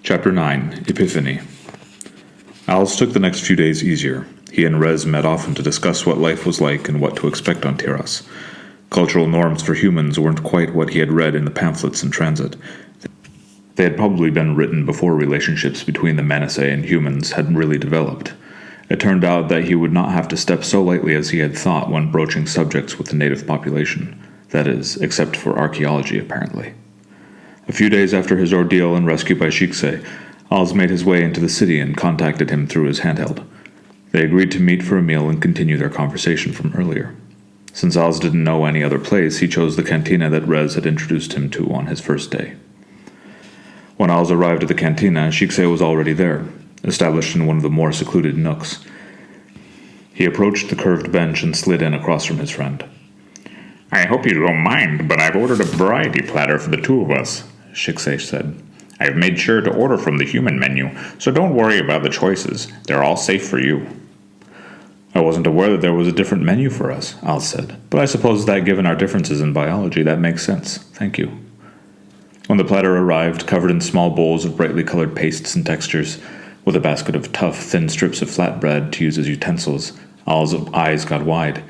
Chapter 9, Epiphany. Alice took the next few days easier. He and Rez met often to discuss what life was like and what to expect on Tiras. Cultural norms for humans weren't quite what he had read in the pamphlets in transit. They had probably been written before relationships between the Manisae and humans had really developed. It turned out that he would not have to step so lightly as he had thought when broaching subjects with the native population. That is, except for archaeology, apparently. A few days after his ordeal and rescue by Shikse, Alz made his way into the city and contacted him through his handheld. They agreed to meet for a meal and continue their conversation from earlier. Since Alz didn't know any other place, he chose the cantina that Rez had introduced him to on his first day. When Alz arrived at the cantina, Shikse was already there, established in one of the more secluded nooks. He approached the curved bench and slid in across from his friend. "I hope you don't mind, but I've ordered a variety platter for the two of us," Shikse said. "I've made sure to order from the human menu, so don't worry about the choices. They're all safe for you." "I wasn't aware that there was a different menu for us," Alz said, "but I suppose that given our differences in biology, that makes sense. Thank you." When the platter arrived, covered in small bowls of brightly colored pastes and textures, with a basket of tough, thin strips of flatbread to use as utensils, Alz's eyes got wide.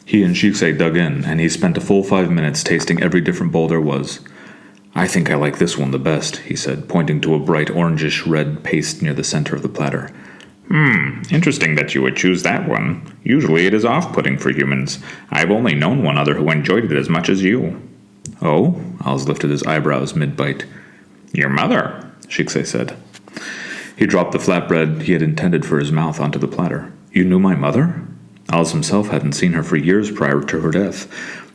He and Shikse dug in, and he spent a full 5 minutes tasting every different bowl there was. "I think I like this one the best," he said, pointing to a bright orangish-red paste near the center of the platter. Interesting that you would choose that one. Usually it is off-putting for humans. I've only known one other who enjoyed it as much as you." "Oh?" Alz lifted his eyebrows mid-bite. "Your mother," Shikse said. He dropped the flatbread he had intended for his mouth onto the platter. "You knew my mother?" Alz himself hadn't seen her for years prior to her death,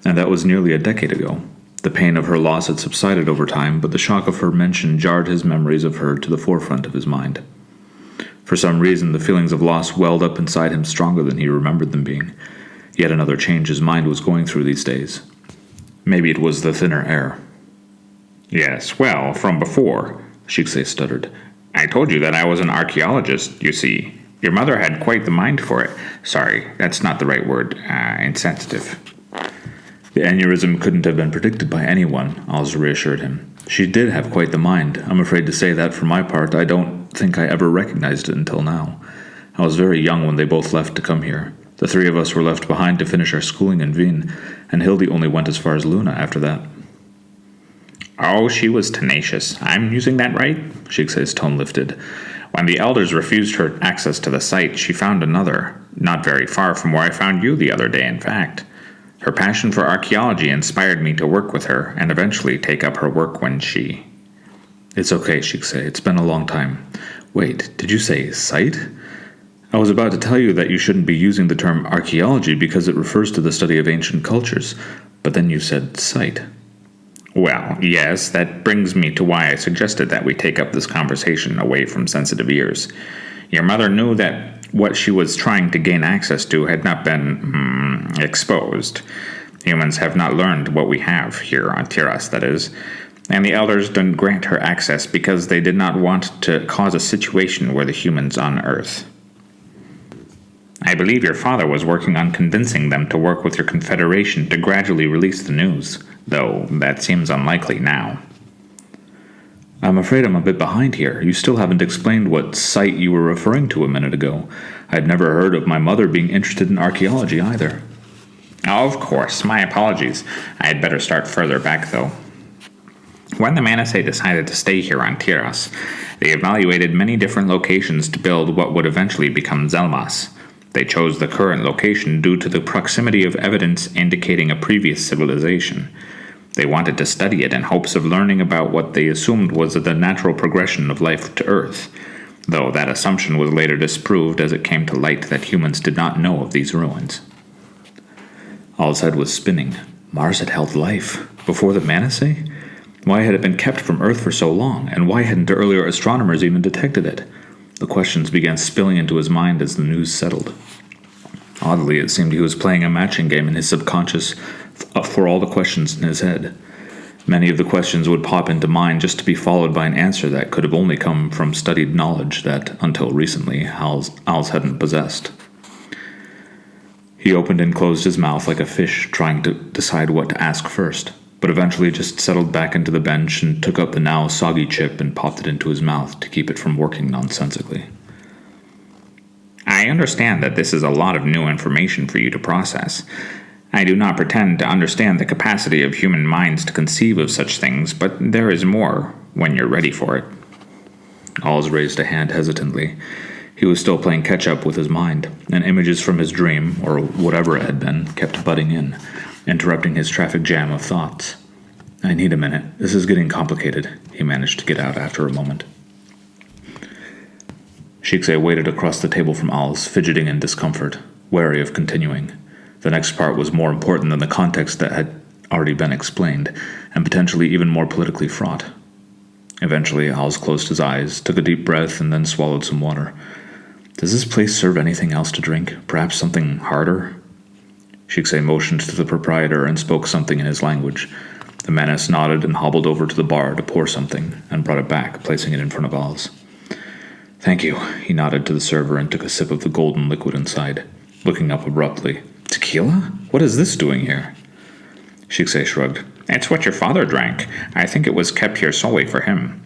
and that was nearly a decade ago. The pain of her loss had subsided over time, but the shock of her mention jarred his memories of her to the forefront of his mind. For some reason, the feelings of loss welled up inside him stronger than he remembered them being. Yet another change his mind was going through these days. Maybe it was the thinner air. "Yes, well, from before," Shikse stuttered. "I told you that I was an archaeologist, you see. Your mother had quite the mind for it. Sorry, that's not the right word. Insensitive." The aneurysm couldn't have been predicted by anyone, Alz reassured him. She did have quite the mind. I'm afraid to say that for my part, I don't think I ever recognized it until now. I was very young when they both left to come here. The three of us were left behind to finish our schooling in Wien, and Hildy only went as far as Luna after that. "Oh, she was tenacious. I'm using that right?" Shikse's tone lifted. "When the elders refused her access to the site, she found another, not very far from where I found you the other day, in fact. Her passion for archaeology inspired me to work with her and eventually take up her work when she—" "It's okay, Shikse. It's been a long time. Wait, did you say site? I was about to tell you that you shouldn't be using the term archaeology because it refers to the study of ancient cultures, but then you said site." "Well, yes, that brings me to why I suggested that we take up this conversation away from sensitive ears. Your mother knew that what she was trying to gain access to had not been, exposed. Humans have not learned what we have here on Tiras, that is, and the elders didn't grant her access because they did not want to cause a situation where the humans on Earth. I believe your father was working on convincing them to work with your confederation to gradually release the news, though that seems unlikely now." "I'm afraid I'm a bit behind here. You still haven't explained what site you were referring to a minute ago. I'd never heard of my mother being interested in archaeology either." "Of course, my apologies. I had better start further back, though. When the Manisae decided to stay here on Tiras, they evaluated many different locations to build what would eventually become Zelmas. They chose the current location due to the proximity of evidence indicating a previous civilization. They wanted to study it in hopes of learning about what they assumed was the natural progression of life to Earth, though that assumption was later disproved as it came to light that humans did not know of these ruins." Al's head was spinning. Mars had held life before the Manisae? Why had it been kept from Earth for so long, and why hadn't earlier astronomers even detected it? The questions began spilling into his mind as the news settled. Oddly, it seemed he was playing a matching game in his subconscious for all the questions in his head. Many of the questions would pop into mind just to be followed by an answer that could have only come from studied knowledge that, until recently, Alz hadn't possessed. He opened and closed his mouth like a fish, trying to decide what to ask first. but eventually just settled back into the bench and took up the now soggy chip and popped it into his mouth to keep it from working nonsensically. I understand that this is a lot of new information for you to process. I do not pretend to understand the capacity of human minds to conceive of such things, but there is more when you're ready for it. Alls raised a hand hesitantly. He was still playing catch-up with his mind, and images from his dream, or whatever it had been, kept butting in, interrupting his traffic jam of thoughts. I need a minute. This is getting complicated, he managed to get out after a moment. Shikse waited across the table from Alls, fidgeting in discomfort, wary of continuing. The next part was more important than the context that had already been explained, and potentially even more politically fraught. Eventually, Alls closed his eyes, took a deep breath, and then swallowed some water. Does this place serve anything else to drink? Perhaps something harder? Shikse motioned to the proprietor and spoke something in his language. The menace nodded and hobbled over to the bar to pour something, and brought it back, placing it in front of Alls. Thank you, he nodded to the server and took a sip of the golden liquid inside, looking up abruptly. Tequila? What is this doing here? Shikse shrugged. It's what your father drank. I think it was kept here solely for him.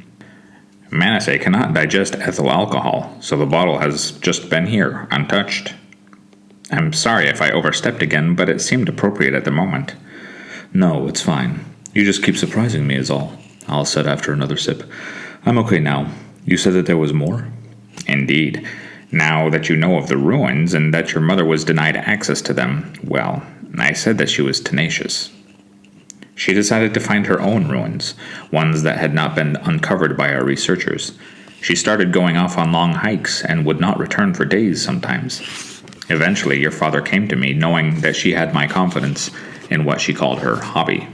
Manisae cannot digest ethyl alcohol, so the bottle has just been here, untouched. I'm sorry if I overstepped again, but it seemed appropriate at the moment. No, it's fine. You just keep surprising me is all, Al said after another sip. I'm okay now. You said that there was more? Indeed. Now that you know of the ruins and that your mother was denied access to them, well, I said that she was tenacious. She decided to find her own ruins, ones that had not been uncovered by our researchers. She started going off on long hikes and would not return for days sometimes. Eventually, your father came to me, knowing that she had my confidence in what she called her hobby.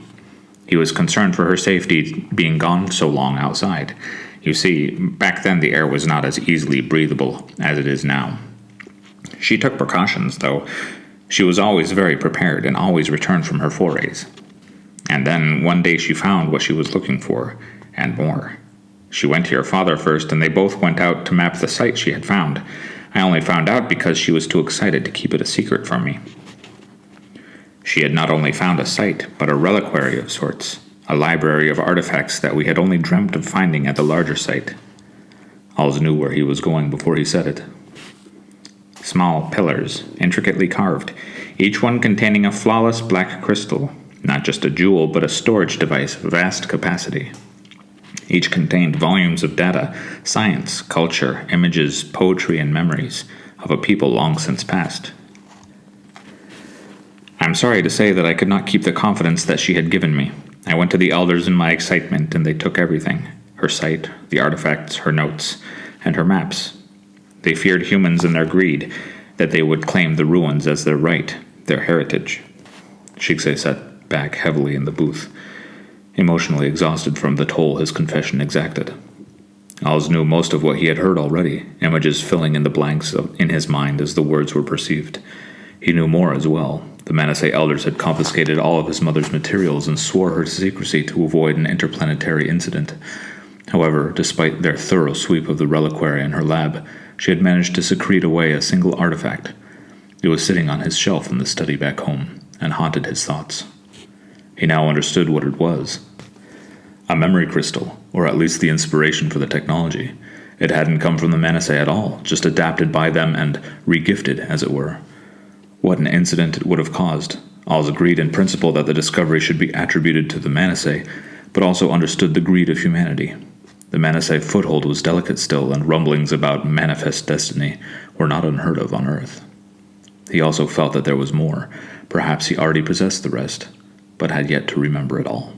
He was concerned for her safety being gone so long outside. You see, back then the air was not as easily breathable as it is now. She took precautions, though. She was always very prepared and always returned from her forays. And then one day she found what she was looking for, and more. She went to your father first, and they both went out to map the site she had found. I only found out because she was too excited to keep it a secret from me. She had not only found a site, but a reliquary of sorts, a library of artifacts that we had only dreamt of finding at the larger site. Alls knew where he was going before he said it. Small pillars, intricately carved, each one containing a flawless black crystal, not just a jewel, but a storage device of vast capacity. Each contained volumes of data, science, culture, images, poetry, and memories of a people long since past. I'm sorry to say that I could not keep the confidence that she had given me. I went to the elders in my excitement, and they took everything. Her site, the artifacts, her notes, and her maps. They feared humans in their greed, that they would claim the ruins as their right, their heritage. Shikse sat back heavily in the booth, emotionally exhausted from the toll his confession exacted. Alls knew most of what he had heard already, images filling in the blanks in his mind as the words were perceived. He knew more as well. The Manisae elders had confiscated all of his mother's materials and swore her to secrecy to avoid an interplanetary incident. However, despite their thorough sweep of the reliquary in her lab, she had managed to secrete away a single artifact. It was sitting on his shelf in the study back home, and haunted his thoughts. He now understood what it was. A memory crystal, or at least the inspiration for the technology. It hadn't come from the Manisae at all, just adapted by them and regifted, as it were. What an incident it would have caused. Alls agreed in principle that the discovery should be attributed to the Manisae, but also understood the greed of humanity. The Manisae foothold was delicate still, and rumblings about manifest destiny were not unheard of on Earth. He also felt that there was more. Perhaps he already possessed the rest, but had yet to remember it all.